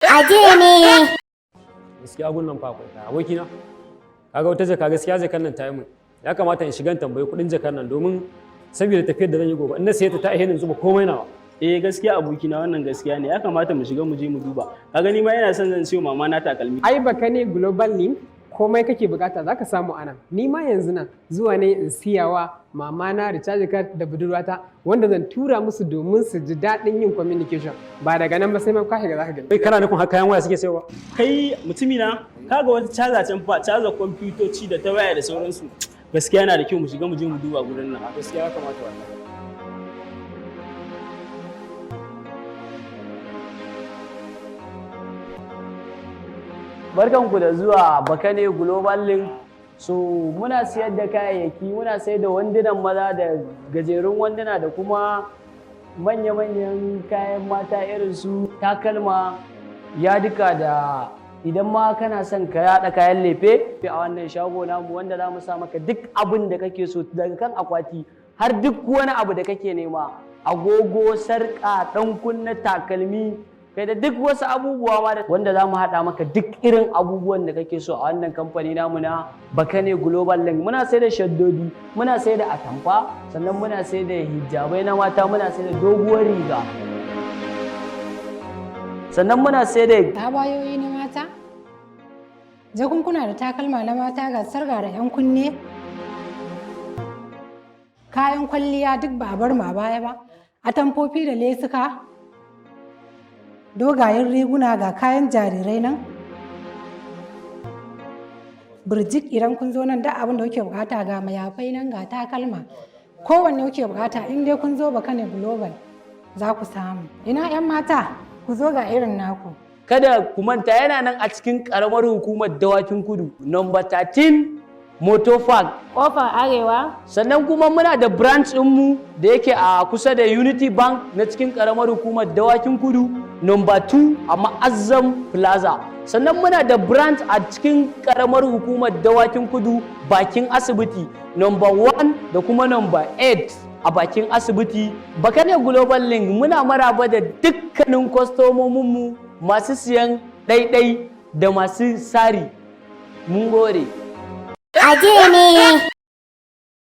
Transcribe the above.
Aje ne. Gaskiya gun nan fa akwai kaya. Abokina, kaga wata jaka gaskiya jakar nan ta yi mun. Ya kamata in shiga tambayi kuɗin jakar nan domin saboda tafiyar da zan yi gobe. In na saye ta ihe zuba komai nawa. Gaskiya abokina wannan gaskiya ne. Ya kamata mu shiga mu je mu duba. Ka gani ma yana son zan siyo mama na takalmi. Ai bakane global link komai kake bukata zaka samu anan. Ni ma yanzu nan zuwa ne in siyawa mama na recharge card da budurwata wanda zan tura musu domin su ji daɗin yin communication. Ba daga nan ba sai man kwashe ga zaka gani. Kai kana nufin har kayan waya suke sayowa? Kai mutumi na kaga wata caza can fa caza kwamfutoci da ta waya da sauransu. Gaskiya yana da kyau mu shiga mu je mu duba gurin nan. Gaskiya ya kamata wannan. Barkanku da zuwa bakane global link. So muna sayar da kayayyaki, muna sayar da wandunan maza da gajerun wanduna da kuma manya-manyan kayan mata irin su takalma, yadika da idan ma kana son ka yada kayan lefe a wannan shago namu wanda za mu sa maka duk abin da kake so daga kan akwati har duk wani abu da kake nema, agogo, sarƙa, ɗan kunna, takalmi, kai da duk wasu abubuwa ma wanda za mu haɗa maka duk irin abubuwan da kake so a wannan kamfani namu na bakane global link. Muna sai da shaddodi, muna sai da atamfa, sannan muna sai da hijabai na mata, muna sai da doguwar riga, sannan muna sai da tabayoyi na mata, jakunkuna da takalma na mata, ga sarga da 'yan kunne, kayan kwalliya duk ba a bar ma baya ba, atamfofi da lesuka, dogayen riguna, ga kayan jarirai nan, birjik idan kun zo nan da abin da kuke bukata, ga mayafai nan, ga takalma, kowanne kuke bukata in dai kun zo bakane global za ku samu. Ina 'yan mata ku zo ga irin naku. Kada ku manta yana nan a cikin karamar hukumar dawakin kudu number 13 Motor Park Kofar Arewa. Sannan kuma muna da branch ɗinmu da yake a kusa da Unity Bank na cikin karamar hukumar dawakin kudu number 2 a Ma'azzam Plaza. Sannan muna da branch a cikin karamar hukumar dawakin kudu bakin asibiti number 1 da kuma number 8 a bakin asibiti. Bakane Global Link muna maraba da dukkanin kwastomominmu masu siyan ɗaiɗai da masu sari. Mun gode. Aje ne.